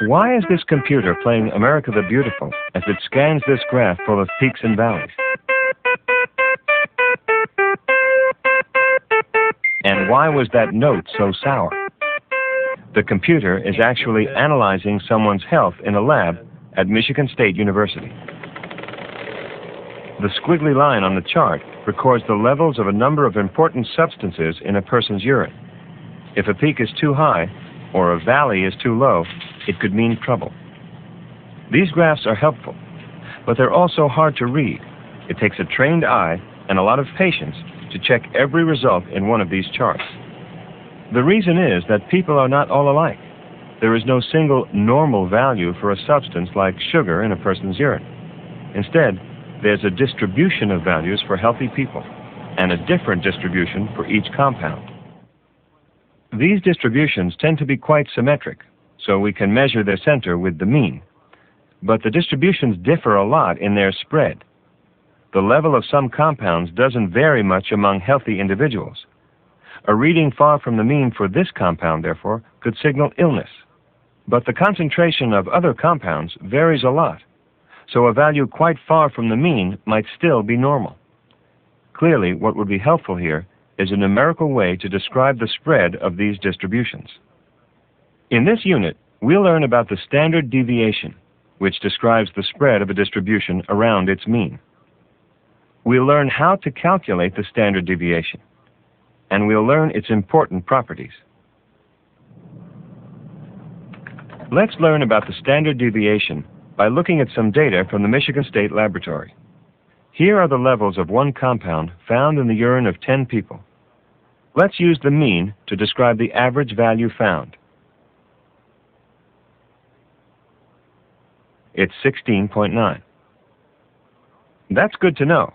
Why is this computer playing America the Beautiful as it scans this graph full of peaks and valleys? And why was that note so sour? The computer is actually analyzing someone's health in a lab at Michigan State University. The squiggly line on the chart records the levels of a number of important substances in a person's urine. If a peak is too high or a valley is too low, it could mean trouble. These graphs are helpful, but they're also hard to read. It takes a trained eye and a lot of patience to check every result in one of these charts. The reason is that people are not all alike. There is no single normal value for a substance like sugar in a person's urine. Instead, there's a distribution of values for healthy people and a different distribution for each compound. These distributions tend to be quite symmetric, so we can measure their center with the mean. But the distributions differ a lot in their spread. The level of some compounds doesn't vary much among healthy individuals. A reading far from the mean for this compound, therefore, could signal illness. But the concentration of other compounds varies a lot, so a value quite far from the mean might still be normal. Clearly, what would be helpful here is a numerical way to describe the spread of these distributions. In this unit, we'll learn about the standard deviation, which describes the spread of a distribution around its mean. We'll learn how to calculate the standard deviation, and we'll learn its important properties. Let's learn about the standard deviation by looking at some data from the Michigan State Laboratory. Here are the levels of one compound found in the urine of 10 people. Let's use the mean to describe the average value found. It's 16.9. That's good to know,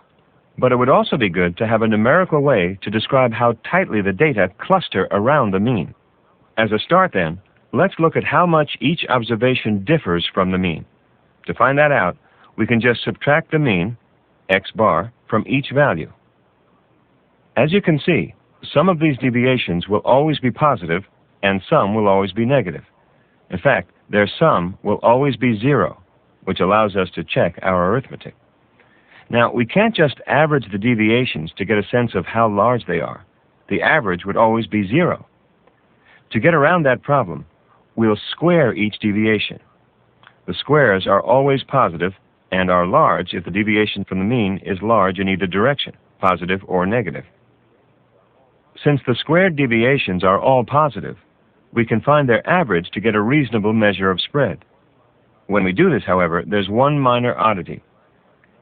but it would also be good to have a numerical way to describe how tightly the data cluster around the mean. As a start then, let's look at how much each observation differs from the mean. To find that out, we can just subtract the mean, x bar, from each value. As you can see, some of these deviations will always be positive and some will always be negative. In fact, their sum will always be 0, which allows us to check our arithmetic. Now, we can't just average the deviations to get a sense of how large they are. The average would always be 0. To get around that problem, we'll square each deviation. The squares are always positive and are large if the deviation from the mean is large in either direction, positive or negative. Since the squared deviations are all positive, we can find their average to get a reasonable measure of spread. When we do this, however, there's one minor oddity.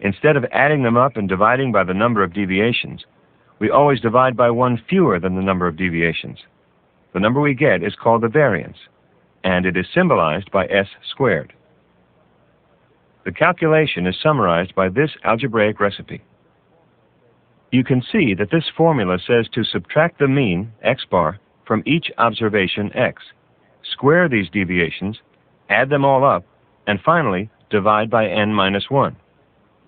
Instead of adding them up and dividing by the number of deviations, we always divide by one fewer than the number of deviations. The number we get is called the variance, and it is symbolized by s squared. The calculation is summarized by this algebraic recipe. You can see that this formula says to subtract the mean, x bar, from each observation x, square these deviations, add them all up, and finally divide by n minus 1.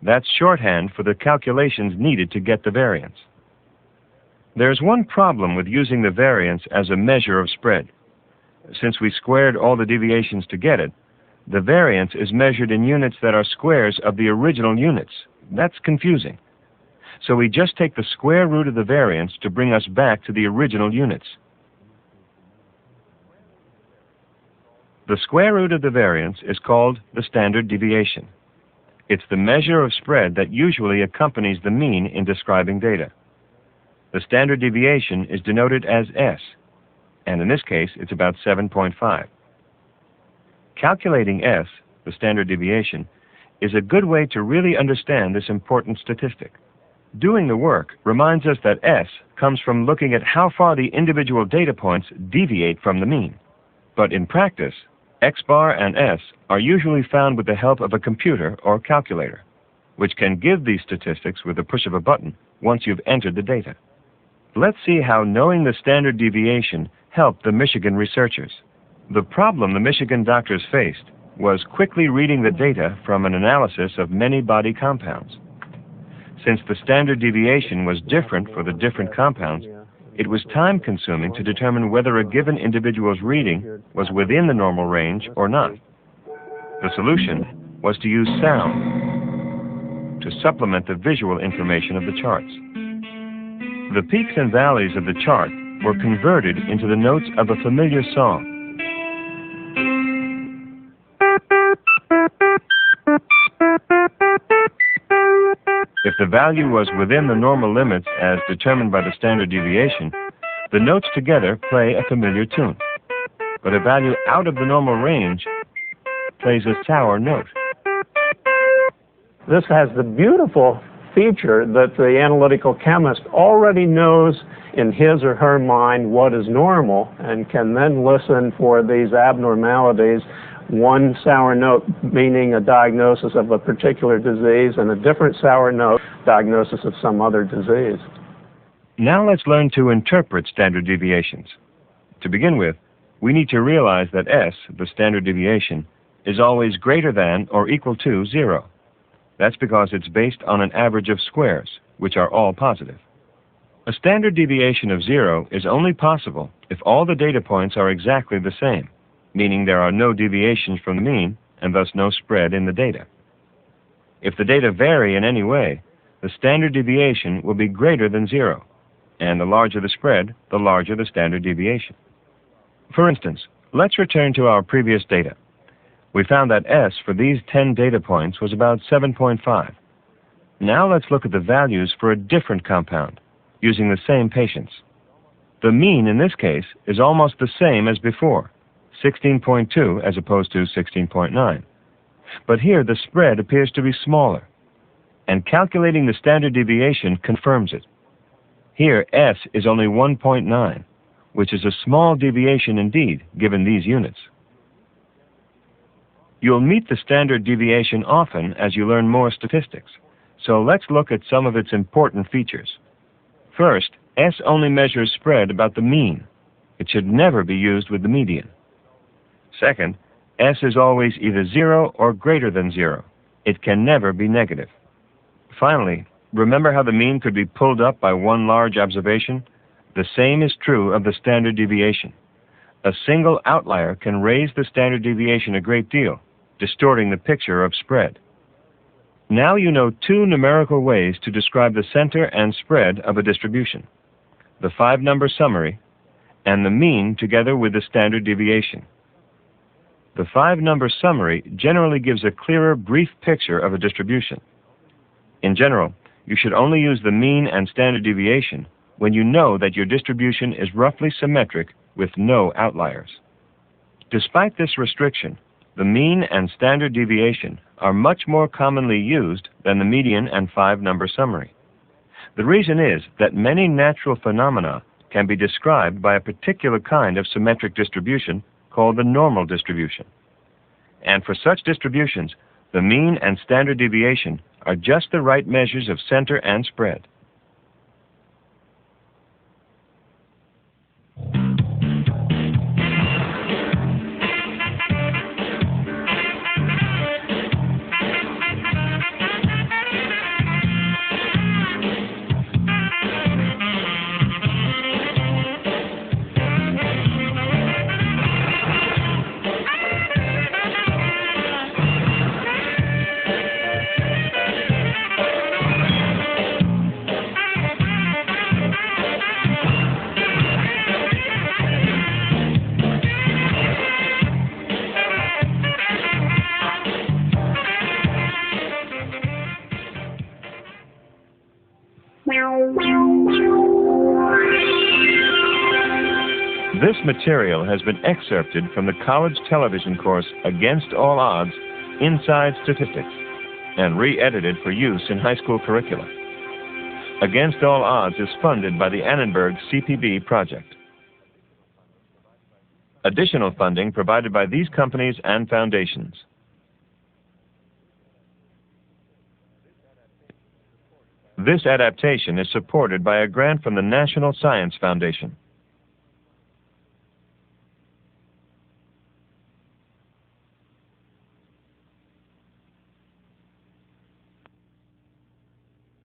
That's shorthand for the calculations needed to get the variance. There's one problem with using the variance as a measure of spread. Since we squared all the deviations to get it, the variance is measured in units that are squares of the original units. That's confusing. So we just take the square root of the variance to bring us back to the original units. The square root of the variance is called the standard deviation. It's the measure of spread that usually accompanies the mean in describing data. The standard deviation is denoted as S, and in this case it's about 7.5. Calculating S, the standard deviation, is a good way to really understand this important statistic. Doing the work reminds us that S comes from looking at how far the individual data points deviate from the mean. But in practice, X bar and S are usually found with the help of a computer or calculator, which can give these statistics with the push of a button once you've entered the data. Let's see how knowing the standard deviation helped the Michigan researchers. The problem the Michigan doctors faced was quickly reading the data from an analysis of many body compounds. Since the standard deviation was different for the different compounds, it was time-consuming to determine whether a given individual's reading was within the normal range or not. The solution was to use sound to supplement the visual information of the charts. The peaks and valleys of the chart were converted into the notes of a familiar song. If the value was within the normal limits as determined by the standard deviation, the notes together play a familiar tune. But a value out of the normal range plays a sour note. This has the beautiful feature that the analytical chemist already knows in his or her mind what is normal and can then listen for these abnormalities. One sour note meaning a diagnosis of a particular disease, and a different sour note, diagnosis of some other disease. Now let's learn to interpret standard deviations. To begin with, we need to realize that S, the standard deviation, is always greater than or equal to 0. That's because it's based on an average of squares, which are all positive. A standard deviation of 0 is only possible if all the data points are exactly the same, meaning there are no deviations from the mean and thus no spread in the data. If the data vary in any way, the standard deviation will be greater than 0, and the larger the spread, the larger the standard deviation. For instance, let's return to our previous data. We found that S for these 10 data points was about 7.5. Now let's look at the values for a different compound, using the same patients. The mean in this case is almost the same as before, 16.2 as opposed to 16.9. But here the spread appears to be smaller, and calculating the standard deviation confirms it. Here S is only 1.9, which is a small deviation indeed, given these units. You'll meet the standard deviation often as you learn more statistics, so let's look at some of its important features. First, S only measures spread about the mean. It should never be used with the median. Second, S is always either 0 or greater than 0. It can never be negative. Finally, remember how the mean could be pulled up by one large observation? The same is true of the standard deviation. A single outlier can raise the standard deviation a great deal, distorting the picture of spread. Now you know two numerical ways to describe the center and spread of a distribution: the 5-number summary and the mean together with the standard deviation. The 5-number summary generally gives a clearer, brief picture of a distribution. In general, you should only use the mean and standard deviation when you know that your distribution is roughly symmetric with no outliers. Despite this restriction, the mean and standard deviation are much more commonly used than the median and 5-number summary. The reason is that many natural phenomena can be described by a particular kind of symmetric distribution called the normal distribution. And for such distributions, the mean and standard deviation are just the right measures of center and spread. This material has been excerpted from the college television course Against All Odds, Inside Statistics, and re-edited for use in high school curricula. Against All Odds is funded by the Annenberg CPB project. Additional funding provided by these companies and foundations. This adaptation is supported by a grant from the National Science Foundation.